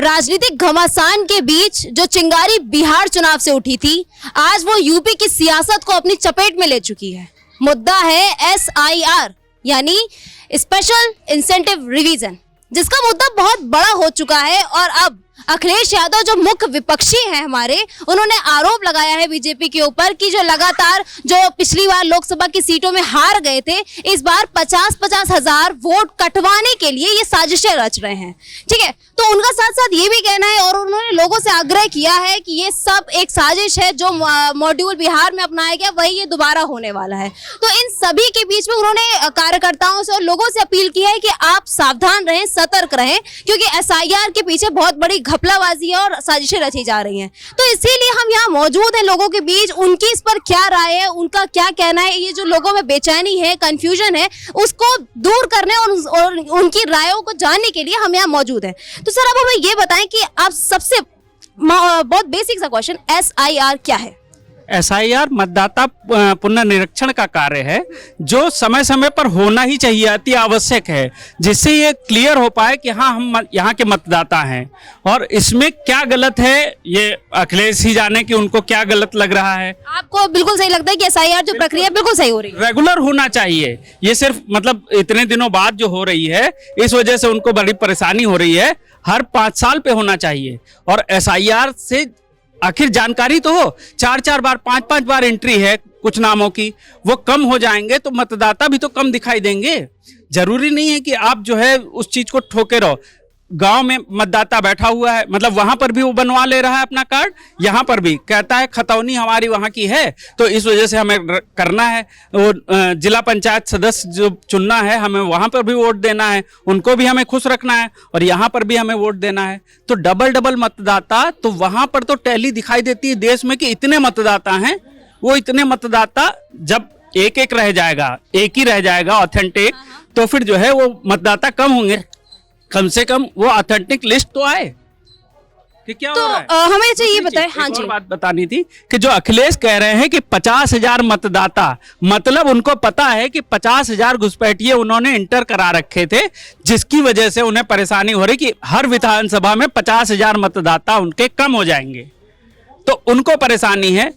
राजनीतिक घमासान के बीच जो चिंगारी बिहार चुनाव से उठी थी, आज वो यूपी की सियासत को अपनी चपेट में ले चुकी है। मुद्दा है SIR यानी स्पेशल इंसेंटिव रिवीजन, जिसका मुद्दा बहुत बड़ा हो चुका है। और अब अखिलेश यादव जो मुख्य विपक्षी हैं हमारे, उन्होंने आरोप लगाया है बीजेपी के ऊपर कि जो लगातार जो पिछली बार लोकसभा की सीटों में हार गए थे, इस बार 50-50 हजार वोट कटवाने के लिए ये साजिशें रच रहे हैं। ठीक है, तो उनका साथ साथ ये भी कहना है और उन्होंने लोगों से आग्रह किया है कि ये सब एक साजिश है, जो मॉड्यूल बिहार में अपनाया गया वही ये दोबारा होने वाला है। तो इन सभी के बीच में उन्होंने कार्यकर्ताओं से और लोगों से अपील की है कि आप सावधान रहें, सतर्क रहें, क्योंकि SIR के पीछे बहुत बड़ी घपलाबाजी और साजिशें रची जा रही हैं। तो इसीलिए हम यहाँ मौजूद हैं लोगों के बीच, उनकी इस पर क्या राय है, उनका क्या कहना है, ये जो लोगों में बेचैनी है, कंफ्यूजन है, उसको दूर करने और उनकी रायों को जानने के लिए हम यहाँ मौजूद हैं। तो सर, अब हमें ये बताएं कि आप सबसे बहुत बेसिक सा क्वेश्चन, SIR क्या है? SIR मतदाता पुनर्निरीक्षण का कार्य है जो समय समय पर होना ही चाहिए, अति आवश्यक है, जिससे ये क्लियर हो पाए कि हाँ हम यहाँ के मतदाता हैं। और इसमें क्या गलत है ये अखिलेश ही जाने कि उनको क्या गलत लग रहा है। आपको बिल्कुल सही लगता है कि SIR जो प्रक्रिया बिल्कुल सही हो रही है, रेगुलर होना चाहिए। ये सिर्फ मतलब इतने दिनों बाद जो हो रही है, इस वजह से उनको बड़ी परेशानी हो रही है। हर 5 साल पे होना चाहिए। और SIR से आखिर जानकारी तो हो, 4-4 बार 5-5 बार एंट्री है कुछ नामों की, वो कम हो जाएंगे तो मतदाता भी तो कम दिखाई देंगे। जरूरी नहीं है कि आप जो है उस चीज को ठोके रहो। गांव में मतदाता बैठा हुआ है, मतलब वहां पर भी वो बनवा ले रहा है अपना कार्ड, यहाँ पर भी कहता है खतौनी हमारी वहां की है, तो इस वजह से हमें करना है। वो जिला पंचायत सदस्य जो चुनना है, हमें वहां पर भी वोट देना है, उनको भी हमें खुश रखना है और यहाँ पर भी हमें वोट देना है। तो डबल मतदाता, तो वहां पर तो टैली दिखाई देती है देश में कि इतने मतदाता हैं। वो इतने मतदाता जब एक रह जाएगा, एक ही रह जाएगा ऑथेंटिक, तो फिर जो है वो मतदाता कम होंगे। कम से कम वो ऑथेंटिक लिस्ट तो आए कि क्या तो हो रहा है। हमें ये बताएं। हाँ जी, बात बतानी थी कि जो अखिलेश कह रहे हैं कि 50,000 मतदाता, मतलब उनको पता है कि 50,000 घुसपैठिए उन्होंने इंटर करा रखे थे, जिसकी वजह से उन्हें परेशानी हो रही कि हर विधानसभा में 50,000 मतदाता उनके कम हो जाएंगे। तो उनको परेशानी है।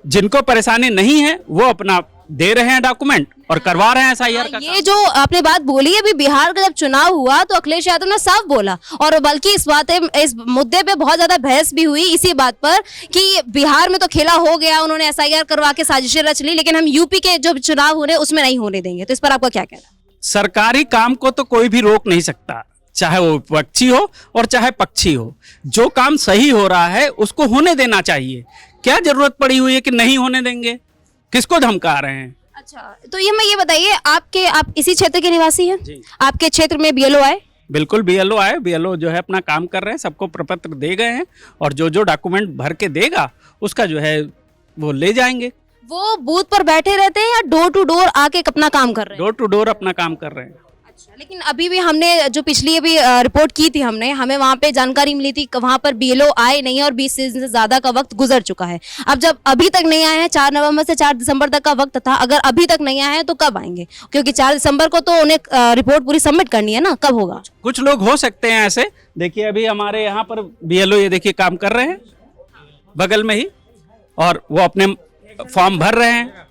जिनको परेशानी नहीं है वो अपना दे रहे हैं डॉक्यूमेंट और करवा रहे हैं SIR का। ये जो आपने बात बोली, अभी बिहार का जब चुनाव हुआ तो अखिलेश यादव ने साफ बोला, और बल्कि इस मुद्दे पे बहुत ज्यादा बहस भी हुई इसी बात पर कि बिहार में तो खेला हो गया, उन्होंने SIR करवा के साजिशें रच ली, लेकिन हम यूपी के जो चुनाव हो रहे हैं उसमें नहीं होने देंगे। तो इस पर आपका क्या कहना? सरकारी काम को तो कोई भी रोक नहीं सकता, चाहे वो विपक्षी हो और चाहे पक्षी हो। जो काम सही हो रहा है उसको होने देना चाहिए। क्या जरूरत पड़ी हुई है कि नहीं होने देंगे? किसको धमका रहे हैं? अच्छा, तो ये बताइए, आप इसी क्षेत्र के निवासी हैं? आपके क्षेत्र में BLO आए? बिल्कुल, BLO आए। BLO जो है अपना काम कर रहे हैं, सबको प्रपत्र दे गए हैं और जो डॉक्यूमेंट भर के देगा उसका जो है वो ले जाएंगे। वो बूथ पर बैठे रहते हैं या डोर टू डोर आके अपना काम कर रहे हैं? डोर टू डोर अपना काम कर रहे हैं। अच्छा, लेकिन अभी भी हमने जो पिछली अभी रिपोर्ट की थी, हमें वहाँ पे जानकारी मिली थी कि वहाँ पर BLO आए नहीं और 20 दिन से ज्यादा का वक्त गुजर चुका है। अब जब अभी तक नहीं आए हैं, 4 नवंबर से 4 दिसंबर तक का वक्त था, अगर अभी तक नहीं आए हैं तो कब आएंगे? क्योंकि 4 दिसंबर को तो उन्हें रिपोर्ट पूरी सबमिट करनी है ना, कब होगा? कुछ लोग हो सकते हैं ऐसे। देखिए अभी हमारे यहाँ पर BLO ये देखिए काम कर रहे हैं बगल में ही, और वो अपने फॉर्म भर रहे हैं।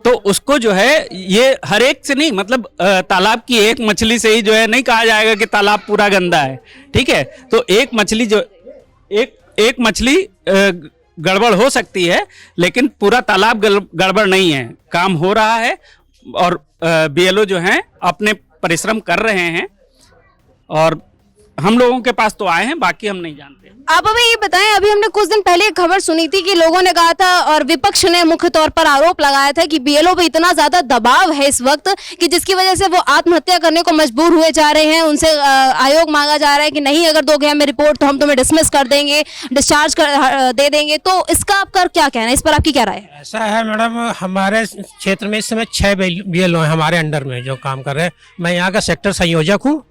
तो उसको जो है ये हर एक से नहीं, मतलब तालाब की एक मछली से ही जो है नहीं कहा जाएगा कि तालाब पूरा गंदा है। ठीक है, तो एक मछली जो एक मछली गड़बड़ हो सकती है, लेकिन पूरा तालाब गड़बड़ नहीं है। काम हो रहा है और BLO जो हैं अपने परिश्रम कर रहे हैं और हम लोगों के पास तो आए हैं, बाकी हम नहीं जानते। आप हमें ये बताएं, अभी हमने कुछ दिन पहले एक खबर सुनी थी कि लोगों ने कहा था और विपक्ष ने मुख्य तौर पर आरोप लगाया था कि BLO पे इतना ज्यादा दबाव है इस वक्त कि जिसकी वजह से वो आत्महत्या करने को मजबूर हुए जा रहे हैं। उनसे आयोग मांगा जा रहा है कि नहीं, अगर दोगे हमें रिपोर्ट तो हम तुम्हें डिसमिस कर देंगे, डिस्चार्ज दे देंगे। तो इसका आपका क्या कहना है, इस पर आपकी क्या राय है? ऐसा है मैडम, हमारे क्षेत्र में इस समय 6 BLO हैं हमारे अंडर में जो काम कर रहे हैं। मैं यहाँ का सेक्टर संयोजक हूँ।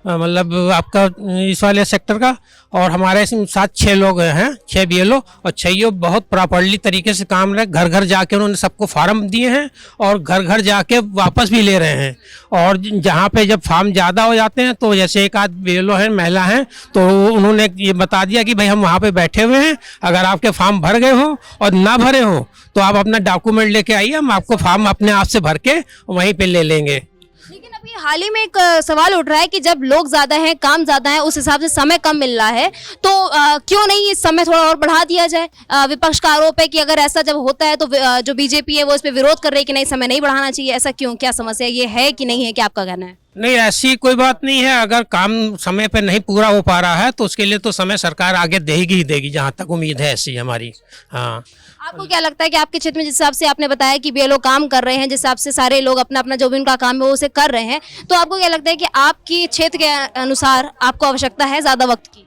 मतलब आपका इस वाले सेक्टर का, और हमारे साथ 6 लोग हैं, 6 BLO, और 6 बहुत प्रॉपरली तरीके से काम रहे। घर घर जाके उन्होंने सबको फार्म दिए हैं और घर घर जाके वापस भी ले रहे हैं। और जहाँ पे जब फार्म ज़्यादा हो जाते हैं तो जैसे एक आध BLO हैं, महिला हैं, तो उन्होंने ये बता दिया कि भाई हम वहाँ पे बैठे हुए हैं, अगर आपके फार्म भर गए हो और ना भरे हो तो आप अपना डॉक्यूमेंट लेके आइए, हम आपको फार्म अपने आप से भर के वहीं पे ले लेंगे। लेकिन अभी हाल ही में एक सवाल उठ रहा है कि जब लोग ज्यादा हैं, काम ज्यादा है, उस हिसाब से समय कम मिल रहा है, तो क्यों नहीं इस समय थोड़ा और बढ़ा दिया जाए? विपक्ष का आरोप है कि अगर ऐसा जब होता है तो जो बीजेपी है वो इस पे विरोध कर रही है कि नहीं, समय नहीं बढ़ाना चाहिए। ऐसा क्यों, क्या समस्या ये है कि नहीं है, क्या आपका कहना है? नहीं, ऐसी कोई बात नहीं है। अगर काम समय पे नहीं पूरा हो पा रहा है तो उसके लिए तो समय सरकार आगे देगी ही देगी, जहाँ तक उम्मीद है ऐसी हमारी। हाँ, आपको क्या लगता है कि आपके क्षेत्र में जिस हिसाब से आपने बताया कि BLO काम कर रहे हैं, जिस हिसाब से सारे लोग अपना अपना जो भी उनका काम है वो उसे कर रहे हैं, तो आपको क्या लगता है कि आपकी क्षेत्र के अनुसार आपको आवश्यकता है ज्यादा वक्त की?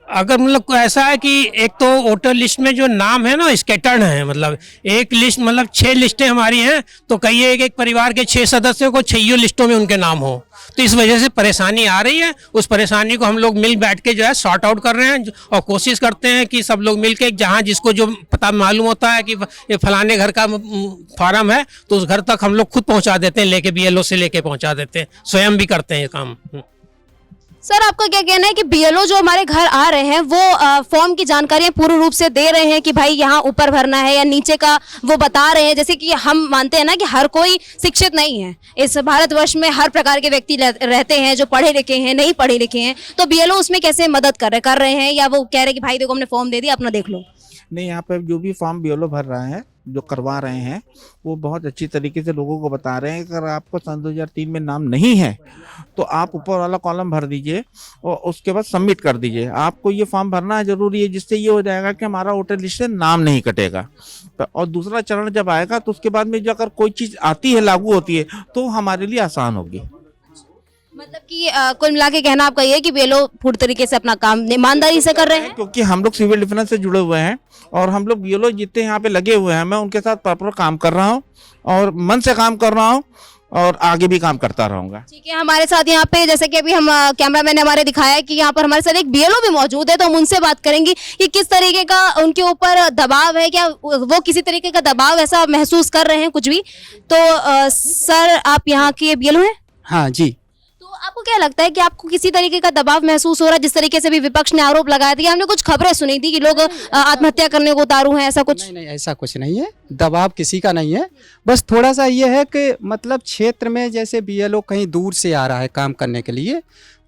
अगर मतलब ऐसा है कि एक तो वोटर लिस्ट में जो नाम है ना स्कैटर्ड है, मतलब एक लिस्ट, मतलब 6 लिस्टें हमारी हैं, तो कई एक परिवार के 6 सदस्यों को 6 लिस्टों में उनके नाम हो, तो इस वजह से परेशानी आ रही है। उस परेशानी को हम लोग मिल बैठ के जो है सॉर्ट आउट कर रहे हैं और कोशिश करते हैं कि सब लोग मिल के, जहाँ जिसको जो पता मालूम होता है कि ये फलाने घर का फार्म है तो उस घर तक हम लोग खुद पहुँचा देते हैं, लेके BLO से लेके पहुँचा देते हैं, स्वयं भी करते हैं ये काम। सर, आपका क्या कहना है कि BLO जो हमारे घर आ रहे हैं वो फॉर्म की जानकारियां पूर्ण रूप से दे रहे हैं कि भाई यहाँ ऊपर भरना है या नीचे का वो बता रहे हैं? जैसे कि हम मानते हैं ना कि हर कोई शिक्षित नहीं है, इस भारतवर्ष में हर प्रकार के व्यक्ति रहते हैं, जो पढ़े लिखे हैं, नहीं पढ़े लिखे हैं, तो BLO उसमें कैसे मदद कर रहे हैं, या वो कह रहे हैं कि भाई देखो हमने फॉर्म दे दिया, अपना देख लो? नहीं, यहाँ पे जो भी फॉर्म BLO भर रहा है, जो करवा रहे हैं, वो बहुत अच्छी तरीके से लोगों को बता रहे हैं कि अगर आपको सन 2003 में नाम नहीं है तो आप ऊपर वाला कॉलम भर दीजिए और उसके बाद सबमिट कर दीजिए। आपको ये फॉर्म भरना जरूरी है, जिससे ये हो जाएगा कि हमारा वोटर लिस्ट से नाम नहीं कटेगा। और दूसरा चरण जब आएगा तो उसके बाद में जो अगर कोई चीज़ आती है, लागू होती है, तो हमारे लिए आसान होगी। मतलब कि कुल मिला के कहना आपका ये है कि BLO पूरी तरीके से अपना काम ईमानदारी से कर रहे हैं? क्योंकि हम लोग सिविल डिफेंस से जुड़े हुए हैं और हम लोग BLO जितने यहाँ पे लगे हुए हैं, मैं उनके साथ प्रॉपर काम कर रहा हूँ और मन से काम कर रहा हूँ और आगे भी काम करता रहूंगा। ठीक है, हमारे साथ यहाँ पे जैसे कि अभी हम कैमरामैन ने हमारे दिखाया कि यहाँ पर हमारे साथ एक BLO भी मौजूद है, तो हम उनसे बात करेंगे कि किस तरीके का उनके ऊपर दबाव है, क्या वो किसी तरीके का दबाव ऐसा महसूस कर रहे हैं कुछ भी? तो सर, आप यहाँ के BLO हैं? हाँ जी। आपको क्या लगता है कि आपको किसी तरीके का दबाव महसूस हो रहा है? जिस तरीके से भी विपक्ष ने आरोप लगाया था, हमने कुछ खबरें सुनी थी कि लोग आत्महत्या करने को उतारू हैं, ऐसा कुछ? नहीं, ऐसा कुछ नहीं है, दबाव किसी का नहीं है। बस थोड़ा सा ये है कि मतलब क्षेत्र में जैसे BLO कहीं दूर से आ रहा है काम करने के लिए,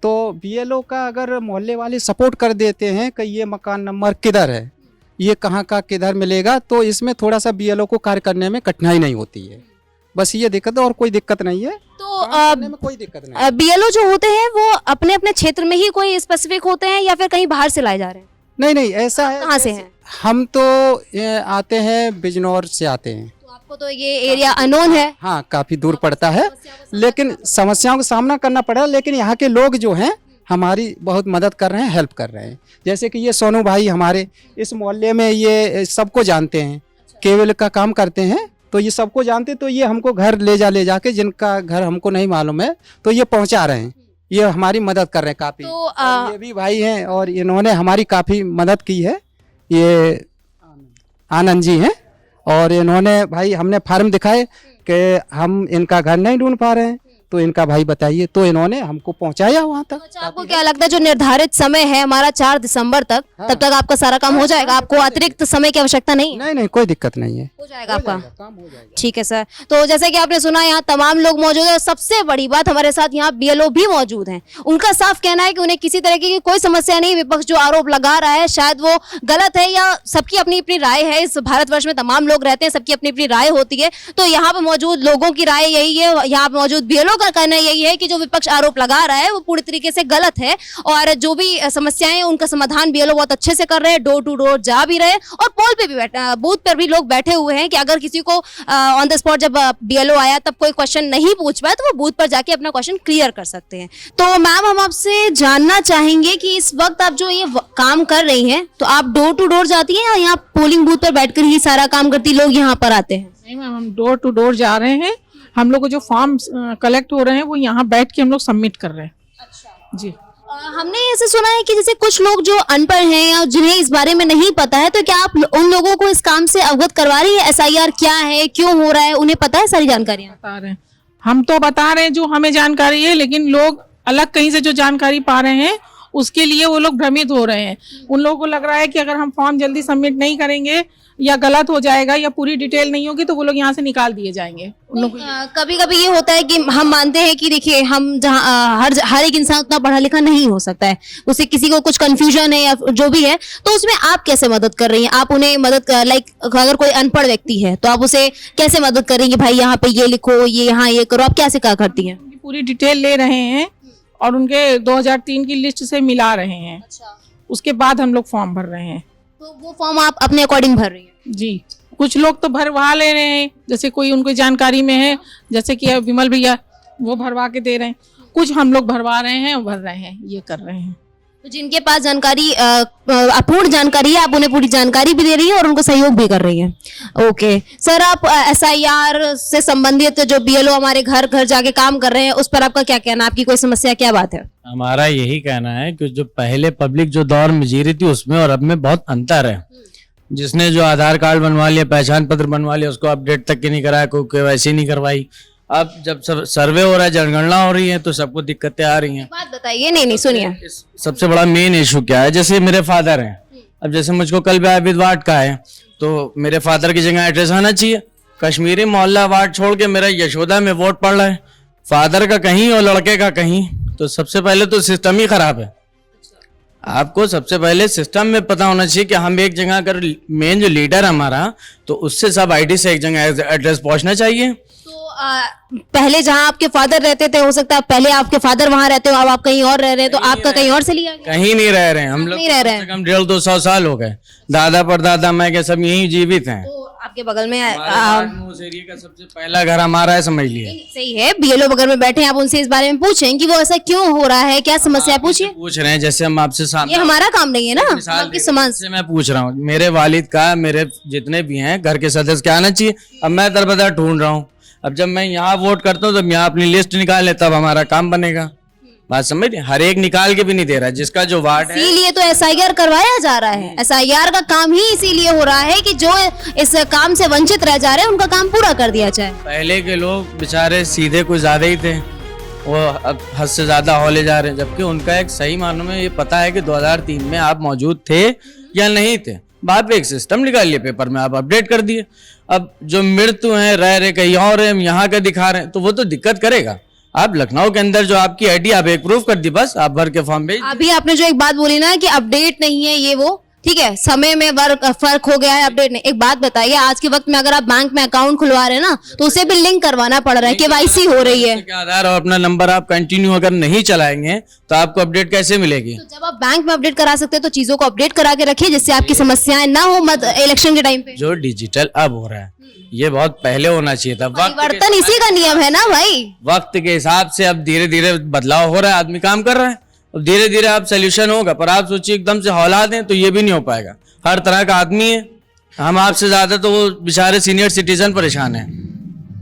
तो BLO का अगर मोहल्ले वाले सपोर्ट कर देते हैं कि ये मकान नंबर किधर है, ये कहाँ का किधर मिलेगा, तो इसमें थोड़ा सा BLO को कार्य करने में कठिनाई नहीं होती है। बस ये दिक्कत है और कोई दिक्कत नहीं है। तो में कोई दिक्कत नहीं। BLO जो होते हैं वो अपने अपने क्षेत्र में ही कोई स्पेसिफिक होते हैं या फिर कहीं बाहर से लाए जा रहे हैं? नहीं, ऐसा है। कहाँ से हैं? हम तो आते हैं बिजनौर से आते हैं। तो आपको तो ये एरिया अननोन है? हाँ, काफी दूर पड़ता है, लेकिन समस्याओं का सामना करना पड़ा, लेकिन यहाँ के लोग जो हैं हमारी बहुत मदद कर रहे हैं, हेल्प कर रहे हैं। जैसे कि ये सोनू भाई हमारे इस मोहल्ले में, ये सबको जानते हैं, केबल का काम करते हैं, तो ये सबको जानते, तो ये हमको घर ले जाके, जिनका घर हमको नहीं मालूम है तो ये पहुंचा रहे हैं, ये हमारी मदद कर रहे हैं काफी। तो ये भी भाई हैं और इन्होंने हमारी काफी मदद की है। ये आनंद जी हैं और इन्होंने भाई हमने फार्म दिखाए कि हम इनका घर नहीं ढूंढ पा रहे हैं, तो इनका भाई बताइए, तो इन्होंने हमको पहुंचाया वहाँ तक। अच्छा, आपको क्या लगता है जो निर्धारित समय है हमारा 4 दिसंबर तक, तब तक आपका सारा काम हो जाएगा? आपको अतिरिक्त समय की आवश्यकता नहीं है? नहीं, कोई दिक्कत नहीं है, हो जाएगा आपका काम हो जाएगा। ठीक है सर। तो जैसे कि आपने सुना, यहाँ तमाम लोग मौजूद है। सबसे बड़ी बात, हमारे साथ यहाँ BLO भी मौजूद हैं। उनका साफ कहना है कि उन्हें किसी तरह की कोई समस्या नहीं। विपक्ष जो आरोप लगा रहा है शायद वो गलत है, या सबकी अपनी अपनी राय है। इस भारतवर्ष में तमाम लोग रहते हैं, सबकी अपनी अपनी राय होती है। तो यहाँ पे मौजूद लोगों की राय यही है, यहाँ पे मौजूद BLO का कहना यही है कि जो विपक्ष आरोप लगा रहा है वो पूरी तरीके से गलत है, और जो भी समस्याएं हैं उनका समाधान BLO बहुत अच्छे से कर रहे हैं। डोर टू डोर जा भी रहे हैं और पोल पे भी बूथ पर भी लोग बैठे हुए हैं कि अगर किसी को ऑन द स्पॉट जब BLO आया तब कोई क्वेश्चन नहीं पूछ पाया तो वो बूथ पर जाके अपना क्वेश्चन क्लियर कर सकते हैं। तो मैम, हम आपसे जानना चाहेंगे कि इस वक्त आप जो ये काम कर रही हैं, तो आप डोर टू डोर जाती हैं या यहाँ पोलिंग बूथ पर बैठकर ही सारा काम करती, लोग यहाँ पर आते हैं? नहीं मैम, हम डोर टू डोर जा रहे हैं। हम लोग को जो फॉर्म कलेक्ट हो रहे हैं वो यहाँ बैठ के हम लोग सबमिट कर रहे हैं। अच्छा जी। हमने ऐसे सुना है कि जैसे कुछ लोग जो अनपढ़ हैं या जिन्हें इस बारे में नहीं पता है, तो क्या आप उन लोगों को इस काम से अवगत करवा रही है? एसआईआर क्या है, क्यों हो रहा है, उन्हें पता है सारी जानकारियां? बता रहे हैं, हम तो बता रहे हैं जो हमें जानकारी है, लेकिन लोग अलग कहीं से जो जानकारी पा रहे हैं उसके लिए वो लोग भ्रमित हो रहे हैं। उन लोगों को लग रहा है कि अगर हम फॉर्म जल्दी सबमिट नहीं करेंगे या गलत हो जाएगा या पूरी डिटेल नहीं होगी तो वो लोग यहाँ से निकाल दिए जाएंगे। उन लोग कभी कभी ये होता है कि हम मानते हैं कि देखिए हम जहाँ हर एक इंसान उतना पढ़ा लिखा नहीं हो सकता है, उसे किसी को कुछ कंफ्यूजन है या जो भी है, तो उसमें आप कैसे मदद कर रही हैं? आप उन्हें मदद लाइक अगर कोई अनपढ़ व्यक्ति है तो आप उसे कैसे मदद कर रही हैं? भाई यहाँ पे ये लिखो, ये यहाँ ये करो, आप कैसे क्या करती हैं? उनकी पूरी डिटेल ले रहे हैं और उनके 2003 की लिस्ट से मिला रहे हैं। अच्छा, उसके बाद हम लोग फॉर्म भर रहे हैं। तो वो फॉर्म आप अपने अकॉर्डिंग भर रही हैं? जी, कुछ लोग तो भरवा ले रहे हैं, जैसे कोई उनको जानकारी में है, जैसे कि विमल भैया वो भरवा के दे रहे हैं। कुछ हम लोग भरवा रहे हैं और भर रहे हैं, ये कर रहे हैं। तो जिनके पास जानकारी अपूर्ण जानकारी है, आप उन्हें पूरी जानकारी भी दे रही है और उनको सहयोग भी कर रही है। ओके सर, आप एसआईआर से संबंधित जो बीएलओ हमारे घर घर जाके काम कर रहे हैं, उस पर आपका क्या कहना है? आपकी कोई समस्या, क्या बात है? हमारा यही कहना है कि जो पहले पब्लिक जो दौर में जी रही थी उसमें और अब में बहुत अंतर है। जिसने जो आधार कार्ड बनवा लिया, पहचान पत्र बनवा लिया, उसको अपडेट तक के नहीं कराया, कोई केवाईसी नहीं करवाई। अब जब सब सर्वे हो रहा है, जनगणना हो रही है, तो सबको दिक्कतें आ रही हैं। बात बताइए। नहीं सुनिए, सबसे बड़ा मेन इशू क्या है, जैसे मेरे फादर हैं, अब जैसे मुझको कल व्याविद वार्ड का है तो मेरे फादर की जगह एड्रेस आना चाहिए। कश्मीरी मोहल्ला वार्ड छोड़ के मेरा यशोदा में वोट पड़ रहा है, फादर का कहीं और लड़के का कहीं। तो सबसे पहले तो सिस्टम ही खराब है। आपको सबसे पहले सिस्टम में पता होना चाहिए कि हम एक जगह अगर मेन जो लीडर हमारा, तो उससे सब आईडी से एक जगह एड्रेस पहुंचना चाहिए। तो पहले जहाँ आपके फादर रहते थे, हो सकता है पहले आपके फादर वहाँ रहते हो, अब आप कहीं और रह रहे हैं, तो आपका कहीं और से लिया गया? कहीं नहीं रह रहे हैं हम लोग, नहीं रह रहे हैं। कम से कम 150-200 साल हो गए। दादा परदादा मैं के सब यहीं जीवित हैं। तो आपके बगल में उस एरिया का सबसे पहला घर हमारा है, समझ लिए। सही है, बीएलओ बगल में बैठे हैं, आप उनसे इस बारे में पूछें कि वो ऐसा क्यों हो रहा है, क्या समस्या है, पूछिए। पूछ रहे हैं जैसे हम आपसे सामने, ये हमारा काम नहीं है ना, मिसाल आपकी समाज से मैं पूछ रहा हूँ। मेरे वालिद का, मेरे जितने भी हैं घर के सदस्य क्या आना चाहिए। अब मैं दरबदर ढूंढ रहा हूँ। अब जब मैं यहाँ वोट करता हूँ, जब यहाँ अपनी लिस्ट निकाल ले, तब हमारा काम बनेगा। बात समझ रहे? हर एक निकाल के भी नहीं दे रहा, जिसका जो वार्ड है। इसीलिए तो एसआईआर करवाया जा रहा है। एसआईआर का काम ही इसीलिए हो रहा है कि जो इस काम से वंचित रह जा रहे हैं उनका काम पूरा कर दिया जाए। पहले के लोग बेचारे सीधे कुछ ज्यादा ही थे, वो अब हद से ज्यादा होले जा रहे हैं, जबकि उनका एक सही मानों में ये पता है कि 2003 में आप मौजूद थे या नहीं थे। बाद में एक सिस्टम निकाल लिया, पेपर में आप अपडेट कर दिए। अब जो मृत्यु है, रह रहे कहीं और है, हम यहाँ का दिखा रहे हैं, तो वो तो दिक्कत करेगा। आप लखनऊ के अंदर जो आपकी आईडी आप एक प्रूफ कर दी, बस आप भर के फॉर्म भेज। अभी आपने जो एक बात बोली ना कि अपडेट नहीं है ये वो, ठीक है, समय में फर्क हो गया है, अपडेट नहीं। एक बात बताइए, आज के वक्त में अगर आप बैंक में अकाउंट खुलवा रहे हैं ना, तो उसे भी लिंक करवाना पड़ रहा है, केवाईसी हो रही है। आधार और अपना नंबर आप कंटिन्यू अगर नहीं चलाएंगे तो आपको अपडेट कैसे मिलेगी? तो जब आप बैंक में अपडेट करा सकते हैं तो चीजों को अपडेट करा के रखिए, जिससे आपकी समस्याएं ना हो इलेक्शन के टाइम पे। जो डिजिटल अब हो रहा है, ये बहुत पहले होना चाहिए था। परिवर्तन इसी का नियम है ना भाई। वक्त के हिसाब से अब धीरे धीरे बदलाव हो रहा है, आदमी काम कर रहा है, अब धीरे धीरे अब सोल्यूशन होगा। पर आप सोचिए एकदम से हौला दें तो ये भी नहीं हो पाएगा। हर तरह का आदमी है, हम आपसे ज्यादा तो वो बेचारे सीनियर सिटीजन परेशान है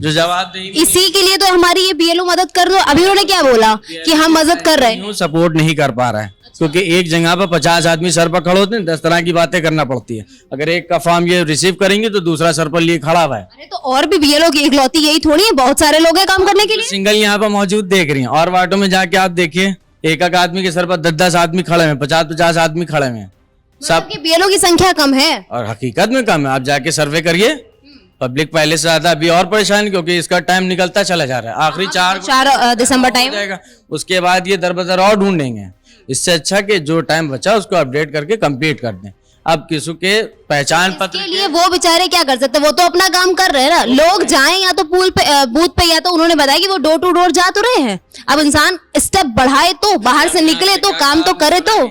जो जवाब नहीं। इसी के लिए तो हमारी ये बीएलओ मदद कर दो। अभी उन्होंने क्या बोला कि हम मदद कर रहे हैं, सपोर्ट नहीं कर पा रहा है, क्योंकि एक जगह पर 50 आदमी सर पर खड़े होते हैं, 10 तरह की बातें करना पड़ती है। अगर एक का फॉर्म ये रिसीव करेंगे तो दूसरा सर पर लिए खड़ा हुआ है। अरे तो और भी बीएलओ की इकलौती यही थोड़ी है, बहुत सारे लोग हैं काम करने के लिए। सिंगल यहाँ पर मौजूद देख रही हैं, और वार्डों में जाके आप देखिए, एक एक आदमी के सर पर 10-10 आदमी खड़े हैं, 50-50 आदमी खड़े हैं। सब बीएलओ की संख्या कम है और हकीकत में कम है। आप जाके सर्वे करिए, पब्लिक पहले से ज्यादा अभी और परेशान, क्योंकि इसका टाइम निकलता चला जा रहा है। आखिरी 4 दिसंबर टाइम जाएगा, उसके बाद ये दरबदर और ढूंढेंगे। इससे अच्छा कि जो टाइम बचा उसको अपडेट करके कंप्लीट कर दें। अब किसी के पहचान पत्र के लिए वो बेचारे क्या कर सकते हैं, वो तो अपना काम कर रहे हैं ना। लोग जाएं या तो पूल पे बूथ पे, या तो उन्होंने बताया कि वो डोर टू डोर जा तो रहे हैं। अब इंसान स्टेप बढ़ाए तो, बाहर से निकले तो, काम तो करे तो।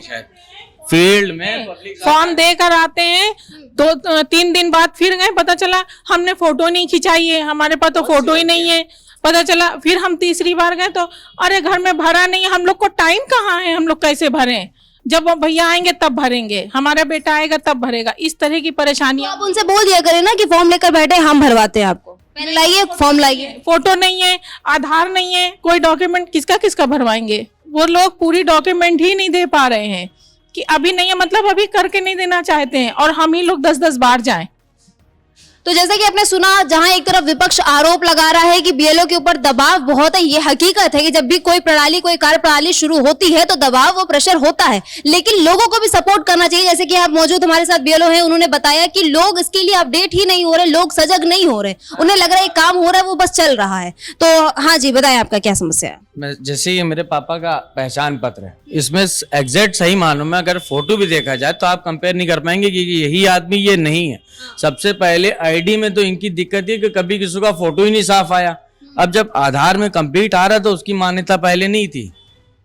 फील्ड में फॉर्म देकर आते हैं, 2-3 दिन बाद फिर गए, पता चला हमने फोटो नहीं खिंचाई है, हमारे पास तो फोटो ही नहीं है। पता चला फिर हम तीसरी बार गए तो अरे घर में भरा नहीं है। हम लोग को टाइम कहाँ है, हम लोग कैसे भरें? जब वो भैया आएंगे तब भरेंगे, हमारा बेटा आएगा तब भरेगा। इस तरह की परेशानियां। आप उनसे बोल दिया करें ना कि फॉर्म लेकर बैठे, हम भरवाते हैं आपको, पेन लाइए, फॉर्म लाइए। फोटो नहीं है, आधार नहीं है, कोई डॉक्यूमेंट किसका किसका भरवाएंगे? वो लोग पूरी डॉक्यूमेंट ही नहीं दे पा रहे हैं कि अभी नहीं है, मतलब अभी करके नहीं देना चाहते हैं, और हम ही लोग 10-10 बार जाएं। तो जैसा कि आपने सुना, जहां एक तरफ विपक्ष आरोप लगा रहा है कि बीएलओ के ऊपर दबाव बहुत है, ये हकीकत है कि जब भी कोई प्रणाली, कोई कार्य प्रणाली शुरू होती है तो दबाव, वो प्रेशर होता है, लेकिन लोगों को भी सपोर्ट करना चाहिए। जैसे कि आप मौजूद हमारे साथ बीएलओ हैं, उन्होंने बताया कि लोग इसके लिए अपडेट ही नहीं हो रहे, लोग सजग नहीं हो रहे, उन्हें लग रहा है काम हो रहा है, वो बस चल रहा है। तो हाँ जी, बताएं आपका क्या समस्या है। मैं जैसे ये मेरे पापा का पहचान पत्र है, इसमें एग्जैक्ट सही मालूम में अगर फोटो भी देखा जाए तो आप कंपेयर नहीं कर पाएंगे कि यही आदमी ये नहीं है। सबसे पहले आईडी में तो इनकी दिक्कत है कि कभी किसी का फोटो ही नहीं साफ आया। अब जब आधार में कंप्लीट आ रहा तो उसकी मान्यता पहले नहीं थी,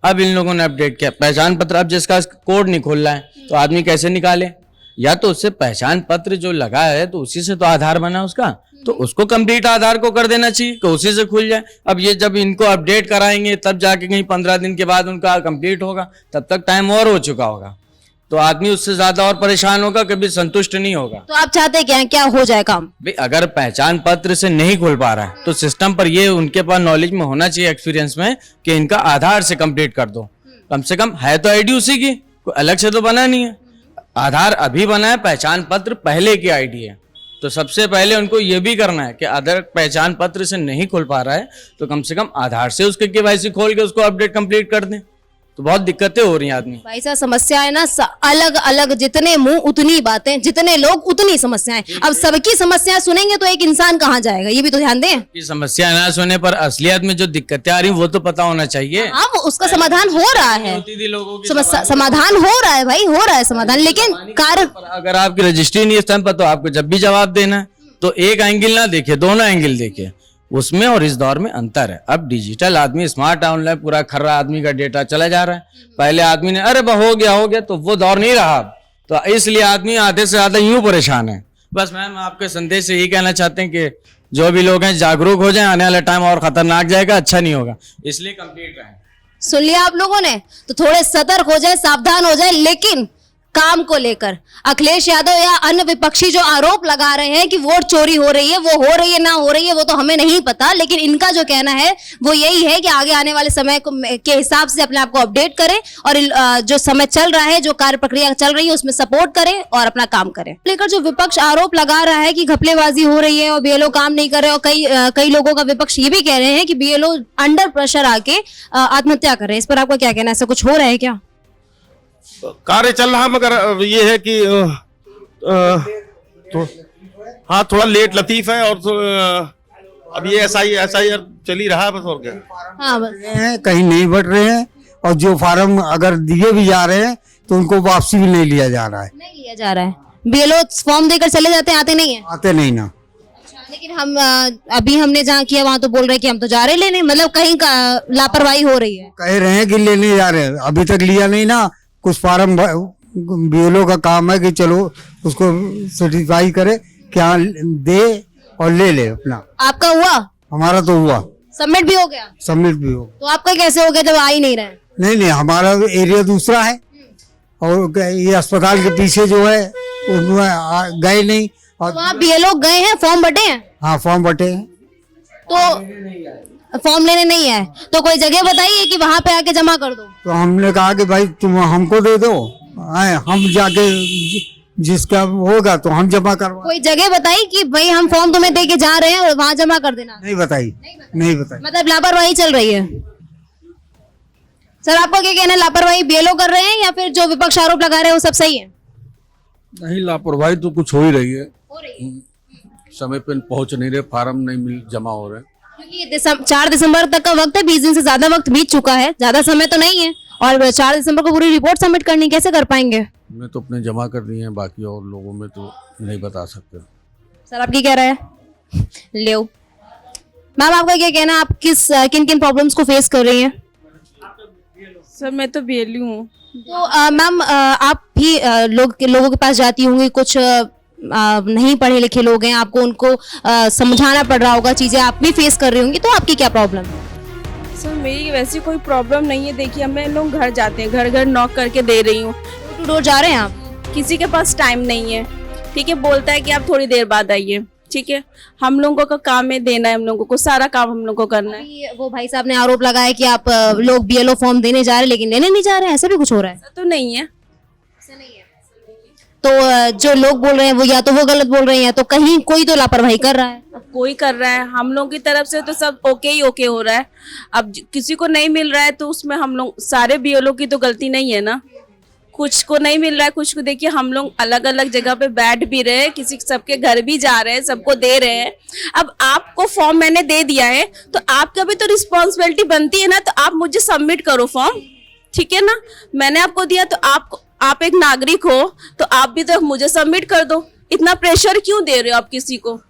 अब इन लोगों ने अपडेट किया। पहचान पत्र अब जिसका कोड नहीं खोल रहा है तो आदमी कैसे निकाले? या तो उससे पहचान पत्र जो लगा है तो उसी से तो आधार बना उसका, तो उसको कंप्लीट आधार को कर देना चाहिए कि उसी से खुल जाए। अब ये जब इनको अपडेट कराएंगे तब जाके कहीं 15 दिन के बाद उनका कंप्लीट होगा, तब तक टाइम और हो चुका होगा, तो आदमी उससे ज्यादा और परेशान होगा, कभी संतुष्ट नहीं होगा। तो आप चाहते क्या हो जाए काम? भाई अगर पहचान पत्र से नहीं खुल पा रहा है तो सिस्टम पर ये उनके पास नॉलेज में होना चाहिए, एक्सपीरियंस में, कि इनका आधार से कंप्लीट कर दो। कम से कम है तो आईडी उसी की, कोई अलग से तो बना नहीं है। आधार अभी बना है, पहचान पत्र पहले की आईडी है, तो सबसे पहले उनको ये भी करना है कि अगर पहचान पत्र से नहीं खुल पा रहा है तो कम से कम आधार से उसके केवाईसी खोल के उसको अपडेट कंप्लीट कर दें। तो बहुत दिक्कतें हो रही हैं आदमी। भाई साहब, समस्या है ना, अलग अलग, जितने मुंह उतनी बातें, जितने लोग उतनी समस्याएं। अब सबकी समस्याएं सुनेंगे तो एक इंसान कहाँ जाएगा, ये भी तो ध्यान दें। ये समस्या ना सुने पर असलियत में जो दिक्कतें आ रही वो तो पता होना चाहिए। हाँ, उसका समाधान हो रहा है, होती थी लोगों की समाधान हो रहा है भाई, हो रहा है समाधान, लेकिन कार्य। अगर आपकी रजिस्ट्री नहीं इस टाइम पर तो आपको जब भी जवाब देना है तो एक एंगल ना देखे, दोनों एंगल देखे, उसमें और इस दौर में अंतर है। अब डिजिटल आदमी, स्मार्ट ऑनलाइन, पूरा खर्रा आदमी का डेटा चला जा रहा है। पहले आदमी ने अरे हो गया, तो वो दौर नहीं रहा, तो इसलिए आदमी आधे से ज्यादा यूं परेशान है। बस मैम आपके संदेश से यही कहना चाहते हैं कि जो भी लोग हैं जागरूक हो जाएं, आने वाला टाइम और खतरनाक जाएगा, अच्छा नहीं होगा, इसलिए कंप्लीट रहें। सुन लिया आप लोगों ने, तो थोड़े सतर्क हो जाए, सावधान हो जाए, लेकिन काम को लेकर अखिलेश यादव या अन्य विपक्षी जो आरोप लगा रहे हैं कि वोट चोरी हो रही है, वो हो रही है ना हो रही है वो तो हमें नहीं पता, लेकिन इनका जो कहना है वो यही है कि आगे आने वाले समय के हिसाब से अपने आप को अपडेट करें और जो समय चल रहा है, जो कार्य प्रक्रिया चल रही है उसमें सपोर्ट करें और अपना काम करें। लेकर जो विपक्ष आरोप लगा रहा है कि घपलेबाजी हो रही है और बीएलओ काम नहीं कर रहे, और कई लोगों का विपक्ष ये भी कह रहे हैं कि बीएलओ अंडर प्रेशर आके आत्महत्या कर रहे हैं, इस पर आपका क्या कहना है? ऐसा कुछ हो रहा है क्या? कार्य चल रहा, मगर ये है कि हाँ थोड़ा लेट लतीफ है, और अब ये ऐसा ही चल ही रहा है, बस और क्या। हाँ, बस कहीं नहीं बढ़ रहे हैं, और जो फार्म अगर दिए भी जा रहे हैं तो उनको वापसी भी नहीं लिया जा रहा है। नहीं लिया जा रहा है, बीएलओ फॉर्म देकर चले जाते हैं, आते नहीं है। आते नहीं ना। लेकिन हम अभी हमने जहाँ किया वहाँ तो बोल रहे हैं कि हम तो जा रहे लेने, मतलब कहीं का लापरवाही हो रही है। कह रहे हैं कि लेने जा रहे हैं, अभी तक लिया नहीं ना। कुछ फार्म बीएलओ का काम है कि चलो उसको सर्टिफाई करे, क्या दे और ले अपना। आपका हुआ? हमारा तो हुआ, सबमिट भी हो गया, सबमिट भी हो। तो आपका कैसे हो गया जब आ ही नहीं रहे? नहीं, हमारा एरिया दूसरा है, और ये अस्पताल के पीछे जो है उसमें गए नहीं। और तो वहाँ बीएलओ गए हैं, फॉर्म बटे हैं? हाँ, फॉर्म बटे हैं, तो फॉर्म लेने नहीं है, तो कोई जगह बताइए कि वहाँ पे आके जमा कर दो। तो हमने कहा कि भाई तुम हमको दे दो, हम जाके जिसका होगा तो हम जमा करवा। कोई जगह बताइए कि भाई हम फॉर्म तुम्हें दे के जा रहे हैं और वहाँ जमा कर देना। नहीं बताई, नहीं बताई। मतलब लापरवाही चल रही है। सर, आपको क्या कहना है, लापरवाही बीएलओ कर रहे हैं या फिर जो विपक्ष आरोप लगा रहे हैं वो सब सही है? नहीं, लापरवाही तो कुछ हो ही रही है, हो रही है। समय पे पहुंच नहीं रहे, फार्म नहीं मिल जमा हो रहे। क्योंकि 4 दिसंबर तक का वक्त है, 20 दिन से ज्यादा वक्त बीत चुका है, ज्यादा समय तो नहीं है, और 4 दिसंबर को पूरी रिपोर्ट सबमिट करनी, कैसे कर पाएंगे? मैं तो अपने जमा कर दी है, बाकी और लोगों में तो नहीं बता सकते। सर, आपकी क्या राय है? ले मैम, आपका क्या कहना है, आप किन किन प्रॉब्लम्स को फेस कर रही हैं? सर मैं तो बेली हूँ। तो मैम, आप भी लोगों के पास जाती होंगी, कुछ नहीं पढ़े लिखे लोग हैं, आपको उनको समझाना पड़ रहा होगा, चीजें आप भी फेस कर रही होंगी, तो आपकी क्या प्रॉब्लम है? सर मेरी वैसी कोई प्रॉब्लम नहीं है। देखिए, हम लोग घर जाते हैं, घर घर नॉक करके दे रही हूँ। डोर टू डोर जा रहे हैं आप? किसी के पास टाइम नहीं है, ठीक है, बोलता है कि आप थोड़ी देर बाद आइए, ठीक है, हम लोगों का काम है देना है, हम लोगों को सारा काम हम लोगों को करना है। अभी वो भाई साहब ने आरोप लगाया कि आप लोग बीएलओ फॉर्म देने जा रहे हैं लेकिन लेने नहीं जा रहे हैं, ऐसा भी कुछ हो रहा है? ऐसा तो नहीं है। तो जो लोग बोल रहे हैं वो या तो वो गलत बोल रहे हैं या तो कहीं कोई तो लापरवाही कर रहा है। अब कोई कर रहा है, हम लोग की तरफ से तो सब ओके ही ओके हो रहा है। अब किसी को नहीं मिल रहा है तो उसमें हम लोग सारे बीएलओ की तो गलती नहीं है ना। कुछ को नहीं मिल रहा है, कुछ को देखिए हम लोग अलग अलग जगह पे बैठ भी रहे हैं, किसी सबके घर भी जा रहे हैं, सबको दे रहे हैं। अब आपको फॉर्म मैंने दे दिया है तो आपका भी तो रिस्पॉन्सिबिलिटी बनती है ना, तो आप मुझे सबमिट करो फॉर्म, ठीक है ना। मैंने आपको दिया तो आप एक नागरिक हो तो आप भी तो मुझे सबमिट कर दो। इतना प्रेशर क्यों दे रहे हो आप किसी को?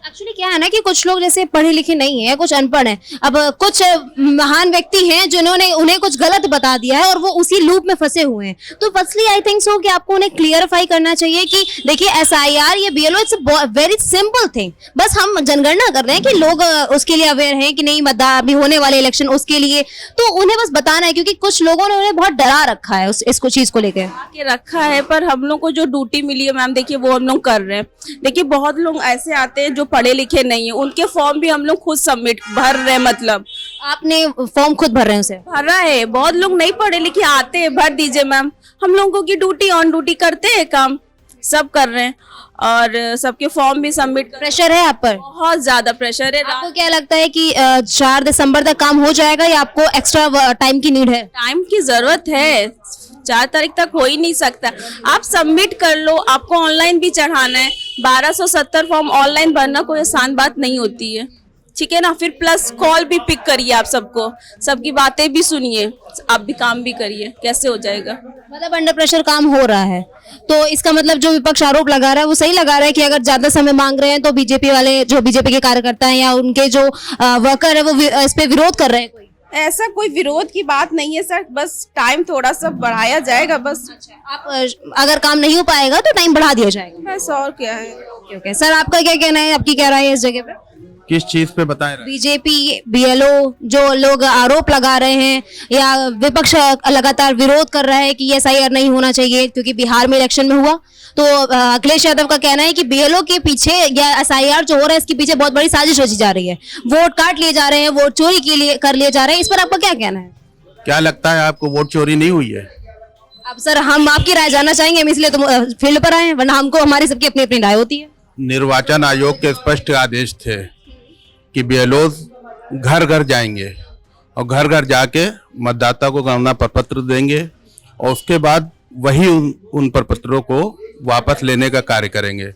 एक्चुअली क्या है ना कि कुछ लोग जैसे पढ़े लिखे नहीं है, कुछ अनपढ़ हैं। अब कुछ महान व्यक्ति हैं जिन्होंने उन्हें कुछ गलत बता दिया है और वो उसी लूप में फंसे हुए हैं। तो फर्स्टली आई थिंक सो कि आपको उन्हें क्लियरिफाई करना चाहिए कि देखिए एसआईआर ये BLO it's very simple thing. बस हम जनगणना कर रहे हैं कि लोग उसके लिए अवेयर हैं कि नहीं मतदान अभी होने वाले इलेक्शन उसके लिए, तो उन्हें बस बताना है क्योंकि कुछ लोगों ने उन्हें बहुत डरा रखा है इसको चीज को लेकर के रखा है। पर हम लोग को जो ड्यूटी मिली है मैम, देखिए वो हम लोग कर रहे हैं। देखिए बहुत लोग ऐसे आते हैं जो पढ़े लिखे नहीं है, उनके फॉर्म भी हम लोग खुद सबमिट भर रहे हैं। मतलब आपने फॉर्म खुद भर रहे हैं उसे? भरा है। बहुत लोग नहीं पढ़े लिखे आते हैं, भर दीजिए मैम। हम लोगों की ड्यूटी ऑन ड्यूटी करते हैं, काम सब कर रहे हैं और सबके फॉर्म भी सबमिट। प्रेशर है आप पर? बहुत ज्यादा प्रेशर है। आपको क्या लगता है कि 4 दिसंबर तक काम हो जाएगा या आपको एक्स्ट्रा टाइम की नीड है? टाइम की जरूरत है, 4 तारीख तक हो ही नहीं सकता। आप सबमिट कर लो, आपको ऑनलाइन भी चढ़ाना है। 1270 फॉर्म ऑनलाइन भरना कोई आसान बात नहीं होती है, ठीक है ना। फिर प्लस कॉल भी पिक करिए, आप सबको सबकी बातें भी सुनिए, आप भी काम भी करिए, कैसे हो जाएगा? मतलब अंडर प्रेशर काम हो रहा है, तो इसका मतलब जो विपक्ष आरोप लगा रहा है वो सही लगा रहा है कि अगर ज्यादा समय मांग रहे हैं तो बीजेपी वाले जो बीजेपी के कार्यकर्ता हैं या उनके जो वर्कर है वो इस पे विरोध कर रहे हैं। कोई ऐसा कोई विरोध की बात नहीं है सर, बस टाइम थोड़ा सा बढ़ाया जाएगा बस। आप अगर काम नहीं हो पाएगा तो टाइम बढ़ा दिया जाएगा बस, और क्या है। ओके सर, आपका क्या कहना है, आपकी क्या राय है इस जगह पे? किस चीज पे बताए रहे? बीजेपी बीएलओ जो लोग आरोप लगा रहे हैं या विपक्ष लगातार विरोध कर रहा है कि ये एसआईआर नहीं होना चाहिए क्योंकि बिहार में इलेक्शन में हुआ, तो अखिलेश यादव का कहना है कि बीएलओ के पीछे या एसआईआर जो हो रहा है इसके पीछे बहुत बड़ी साजिश रची जा रही है, वोट काट लिए जा रहे हैं, वोट चोरी के लिए कर लिए जा रहे हैं। इस पर आपका क्या कहना है? क्या लगता है आपको वोट चोरी नहीं हुई है? अब सर हम आपकी राय जानना चाहेंगे, हम इसलिए तो फील्ड पर आए हैं, वरना हमको हमारी सबकी अपनी अपनी राय होती है। निर्वाचन आयोग के स्पष्ट आदेश थे कि बीएलओ घर घर जाएंगे और घर घर जाके मतदाता को गणना प्रपत्र देंगे और उसके बाद वही उन प्रपत्रों को वापस लेने का कार्य करेंगे।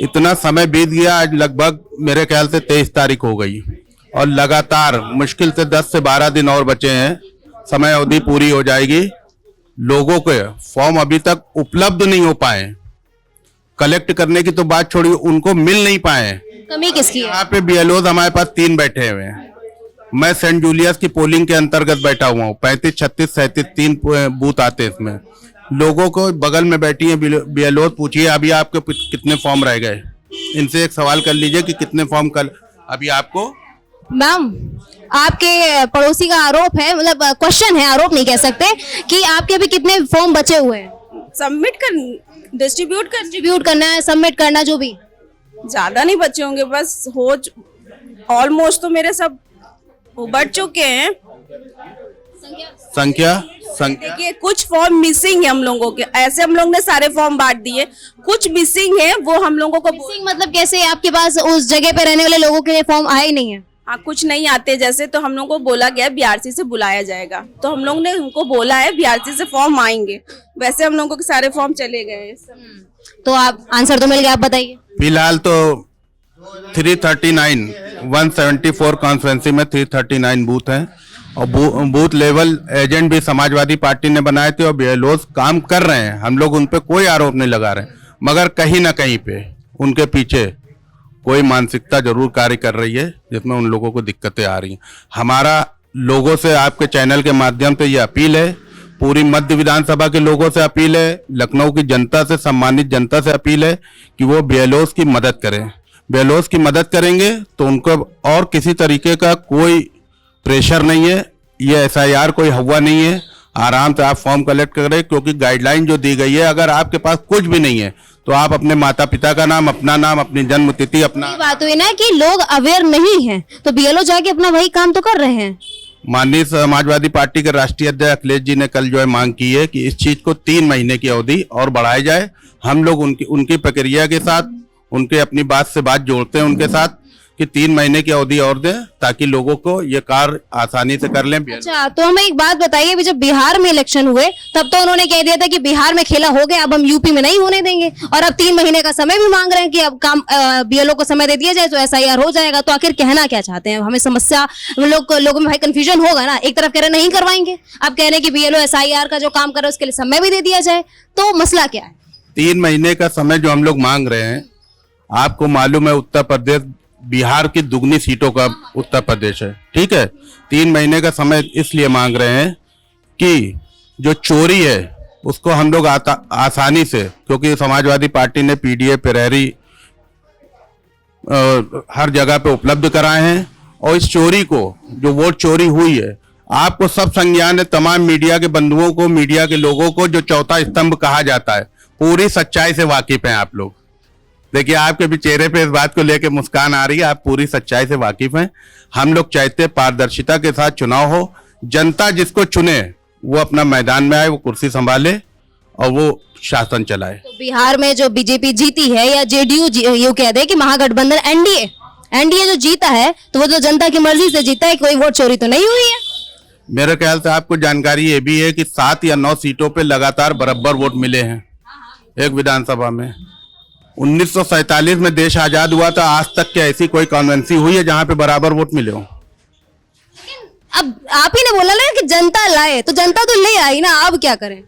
इतना समय बीत गया, आज लगभग मेरे ख्याल से 23 तारीख हो गई और लगातार मुश्किल से 10 से 12 दिन और बचे हैं, समय अवधि पूरी हो जाएगी। लोगों के फॉर्म अभी तक उपलब्ध नहीं हो पाए, कलेक्ट करने की तो बात छोड़िए, उनको मिल नहीं पाए। कमी किसकी है? यहाँ पे बीएलओ हमारे पास 3 बैठे हुए हैं। मैं सेंट जूलियस की पोलिंग के अंतर्गत बैठा हुआ हूँ। 35, 36, 37 3 बूथ आते हैं इसमें। लोगों को बगल में बैठी है बीएलओ, पूछिए अभी आपके कितने फॉर्म रह गए, इनसे एक सवाल कर लीजिए कि कितने फॉर्म कल अभी आपको। मैम आपके पड़ोसी का आरोप है, मतलब क्वेश्चन है, आरोप नहीं कह सकते, कि आपके अभी कितने फॉर्म बचे हुए हैं? सबमिट कर डिस्ट्रीब्यूट करना है, सबमिट करना, जो भी ज्यादा नहीं बचे होंगे, बस हो ऑलमोस्ट तो मेरे सब बढ़ चुके हैं। संख्या देखिए कुछ फॉर्म मिसिंग है हम लोगों के, ऐसे हम लोग ने सारे फॉर्म बांट दिए, कुछ मिसिंग है वो हम लोगों को। मिसिंग मतलब कैसे? आपके पास उस जगह पे रहने वाले लोगों के लिए फॉर्म आए ही नहीं है? हाँ, कुछ नहीं आते जैसे, तो हम लोग को बोला गया बीआरसी से बुलाया जाएगा, तो हम लोग ने उनको बोला है बीआरसी से फॉर्म आएंगे, वैसे हम लोगों के सारे फॉर्म चले गए। तो आप आंसर तो मिल गया, आप बताइए। फिलहाल तो 339 174 कॉन्स्टिट्यूंसी में 339 बूथ हैं और बूथ लेवल एजेंट भी समाजवादी पार्टी ने बनाए थे और बीएलओ काम कर रहे हैं। हम लोग उन पे कोई आरोप नहीं लगा रहे, मगर कहीं ना कहीं पे उनके पीछे कोई मानसिकता जरूर कार्य कर रही है जिसमें उन लोगों को दिक्कतें आ रही हैं। हमारा लोगों से, आपके चैनल के माध्यम से ये अपील है, पूरी मध्य विधानसभा के लोगों से अपील है, लखनऊ की जनता से, सम्मानित जनता से अपील है कि वो बीएलओस की मदद करें। बीएलओस की मदद करेंगे तो उनको और किसी तरीके का कोई प्रेशर नहीं है, ये एसआईआर कोई हवा नहीं है। आराम से आप फॉर्म कलेक्ट करें, क्योंकि गाइडलाइन जो दी गई है, अगर आपके पास कुछ भी नहीं है तो आप अपने माता पिता का नाम, अपना नाम, अपनी जन्म तिथि, अपना। ये बात हुई ना कि लोग अवेयर नहीं हैं, तो बीएलओ जाके अपना वही काम तो कर रहे हैं। माननीय समाजवादी पार्टी के राष्ट्रीय अध्यक्ष अखिलेश जी ने कल जो है मांग की है कि इस चीज को 3 महीने की अवधि और बढ़ाई जाए। हम लोग उनकी प्रक्रिया के साथ, उनके अपनी बात से बात जोड़ते हैं उनके साथ कि 3 महीने की अवधि और दें ताकि लोगों को ये कार्य आसानी से कर लें। अच्छा, तो हमें एक बात बताइए, अभी जब बिहार में इलेक्शन हुए तब तो उन्होंने कह दिया था कि बिहार में खेला हो गया, अब हम यूपी में नहीं होने देंगे, और अब 3 महीने का समय भी मांग रहे हैं कि अब काम बीएलओ को समय दे दिया जाए तो एसआईआर हो जाएगा। तो आखिर कहना क्या चाहते हैं? हमें समस्या, लोगों में भाई कंफ्यूजन होगा ना। एक तरफ कह रहे नहीं करवाएंगे, अब कह रहे हैं कि बीएलओ एसआईआर का जो काम कर रहे हैं उसके लिए समय भी दे दिया जाए, तो मसला क्या है? 3 महीने का समय जो हम लोग मांग रहे हैं, आपको मालूम है उत्तर प्रदेश बिहार की दुगनी सीटों का उत्तर प्रदेश है, ठीक है। 3 महीने का समय इसलिए मांग रहे हैं कि जो चोरी है उसको हम लोग आसानी से, क्योंकि समाजवादी पार्टी ने पीडीए प्रहरी हर जगह पे उपलब्ध कराए हैं, और इस चोरी को, जो वोट चोरी हुई है, आपको सब संज्ञान है, तमाम मीडिया के बंधुओं को, मीडिया के लोगों को, जो चौथा स्तंभ कहा जाता है, पूरी सच्चाई से वाकिफ हैं आप लोग। देखिए आपके भी चेहरे पे इस बात को लेकर मुस्कान आ रही है, आप पूरी सच्चाई से वाकिफ हैं। हम लोग चाहते हैं पारदर्शिता के साथ चुनाव हो, जनता जिसको चुने वो अपना मैदान में आए, वो कुर्सी संभाले और वो शासन चलाए। तो बिहार में जो बीजेपी जीती है, या जेडीयू यू कह दे कि महागठबंधन एनडीए जो जीता है, तो वो तो जनता की मर्जी से जीता है, कोई वोट चोरी तो नहीं हुई है। मेरे ख्याल से आपको जानकारी ये भी है कि 7 या 9 सीटों पे लगातार बराबर वोट मिले हैं एक विधानसभा में। 1947 में देश आजाद हुआ था, आज तक क्या ऐसी कोई कॉन्वेंसी हुई है जहां पे बराबर वोट मिले हो? अब आप ही ने बोला ना कि जनता लाए, तो जनता तो ले आई ना, अब क्या करें?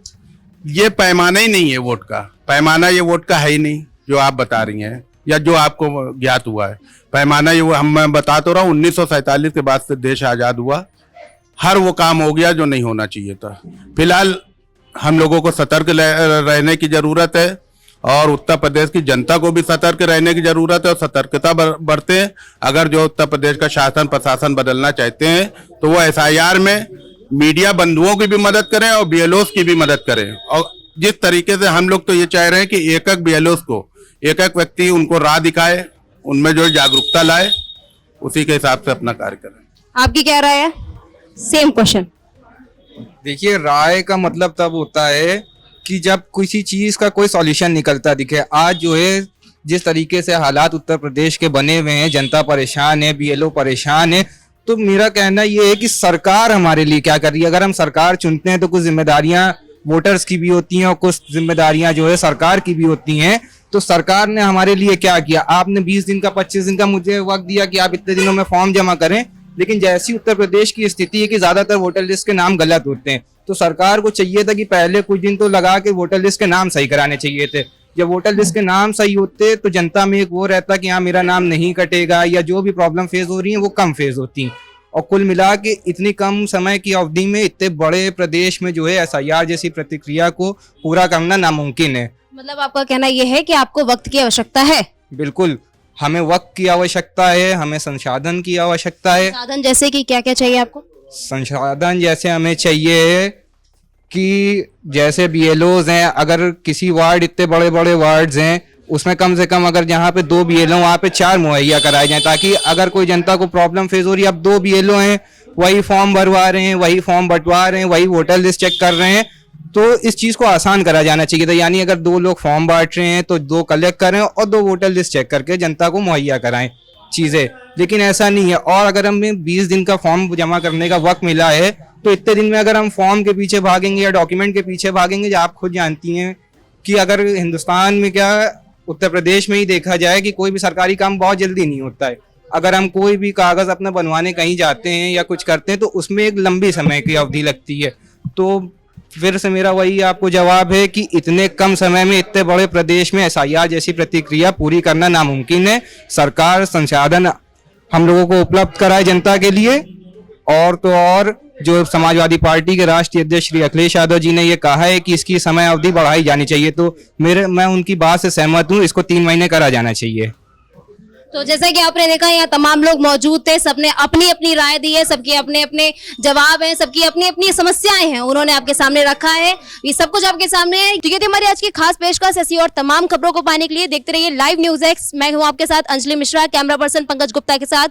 ये पैमाना ही नहीं है वोट का, पैमाना ये वोट का है ही नहीं जो आप बता रही हैं या जो आपको ज्ञात हुआ है। पैमाना ये मैं बता तो रहा हूँ, 1947 के बाद से देश आजाद हुआ, हर वो काम हो गया जो नहीं होना चाहिए था। फिलहाल हम लोगों को सतर्क रहने की जरूरत है, और उत्तर प्रदेश की जनता को भी सतर्क रहने की जरूरत है, और सतर्कता बरते। अगर जो उत्तर प्रदेश का शासन प्रशासन बदलना चाहते हैं तो वो एसआईआर में मीडिया बंधुओं की भी मदद करें और बीएलओस की भी मदद करें। और जिस तरीके से हम लोग तो ये चाह रहे हैं कि एक बीएलओस को, एक व्यक्ति उनको राह दिखाए, उनमें जो जागरूकता लाए, उसी के हिसाब से अपना कार्य करें। आपकी क्या राय है? Same question. देखिए, राय का मतलब तब होता है कि जब किसी चीज का कोई सॉल्यूशन निकलता दिखे। आज जो है जिस तरीके से हालात उत्तर प्रदेश के बने हुए हैं, जनता परेशान है, बीएलओ परेशान है, तो मेरा कहना ये है कि सरकार हमारे लिए क्या कर रही है। अगर हम सरकार चुनते हैं तो कुछ जिम्मेदारियां वोटर्स की भी होती हैं और कुछ जिम्मेदारियां जो है सरकार की भी होती हैं। तो सरकार ने हमारे लिए क्या किया? आपने 20 दिन का 25 दिन का मुझे वक्त दिया कि आप इतने दिनों में फॉर्म जमा करें, लेकिन जैसी उत्तर प्रदेश की स्थिति है कि ज्यादातर वोटर लिस्ट के नाम गलत होते हैं, तो सरकार को चाहिए था कि पहले कुछ दिन तो लगा के वोटर लिस्ट के नाम सही कराने चाहिए थे। जब वोटर लिस्ट के नाम सही होते तो जनता में एक वो रहता कि हाँ मेरा नाम नहीं कटेगा, या जो भी प्रॉब्लम फेस हो रही है वो कम फेस होती। और कुल मिला के इतनी कम समय की अवधि में इतने बड़े प्रदेश में जो है एसआईआर जैसी प्रक्रिया को पूरा करना नामुमकिन है। मतलब आपका कहना यह है कि आपको वक्त की आवश्यकता है? बिल्कुल, हमें वक्त की आवश्यकता है, हमें संसाधन की आवश्यकता है। साधन जैसे कि क्या क्या चाहिए आपको? संसाधन जैसे हमें चाहिए कि जैसे बीएलओज हैं, अगर किसी वार्ड, इतने बड़े बड़े वार्ड्स हैं, उसमें कम से कम अगर जहाँ पे 2 बीएलओ वहाँ पे 4 मुहैया कराए जाएं, ताकि अगर कोई जनता को प्रॉब्लम फेस हो रही है, अब 2 बीएलओ हैं, वही फॉर्म भरवा रहे हैं, वही फॉर्म बंटवा रहे हैं, वही वोटर लिस्ट चेक कर रहे हैं, तो इस चीज को आसान करा जाना चाहिए था। यानी अगर 2 लोग फॉर्म बांट रहे हैं तो 2 कलेक्ट करें और 2 वोटर लिस्ट चेक करके जनता को मुहैया कराएं चीजें, लेकिन ऐसा नहीं है। और अगर हमें 20 दिन का फॉर्म जमा करने का वक्त मिला है, तो इतने दिन में अगर हम फॉर्म के पीछे भागेंगे या डॉक्यूमेंट के पीछे भागेंगे, आप खुद जानती हैं कि अगर हिंदुस्तान में क्या उत्तर प्रदेश में ही देखा जाए कि कोई भी सरकारी काम बहुत जल्दी नहीं होता है। अगर हम कोई भी कागज अपना बनवाने कहीं जाते हैं या कुछ करते हैं तो उसमें एक लंबी समय की अवधि लगती है। तो फिर से मेरा वही आपको जवाब है कि इतने कम समय में इतने बड़े प्रदेश में एसआईआर जैसी प्रक्रिया पूरी करना नामुमकिन है। सरकार संसाधन हम लोगों को उपलब्ध कराए जनता के लिए, और तो और जो समाजवादी पार्टी के राष्ट्रीय अध्यक्ष श्री अखिलेश यादव जी ने ये कहा है कि इसकी समय अवधि बढ़ाई जानी चाहिए, तो मैं उनकी बात से सहमत हूँ, इसको 3 महीने करा जाना चाहिए। तो जैसा कि आपने देखा यहाँ तमाम लोग मौजूद थे, सबने अपनी अपनी राय दी है, सबके अपने अपने जवाब हैं, सबकी अपनी अपनी समस्याएं हैं, उन्होंने आपके सामने रखा है। ये सब कुछ आपके सामने है। तो ये थी हमारी आज की खास पेशकश। ऐसी और तमाम खबरों को पाने के लिए देखते रहिए लाइव न्यूज़ एक्स। मैं हूँ आपके साथ अंजलि मिश्रा, कैमरा पर्सन पंकज गुप्ता के साथ।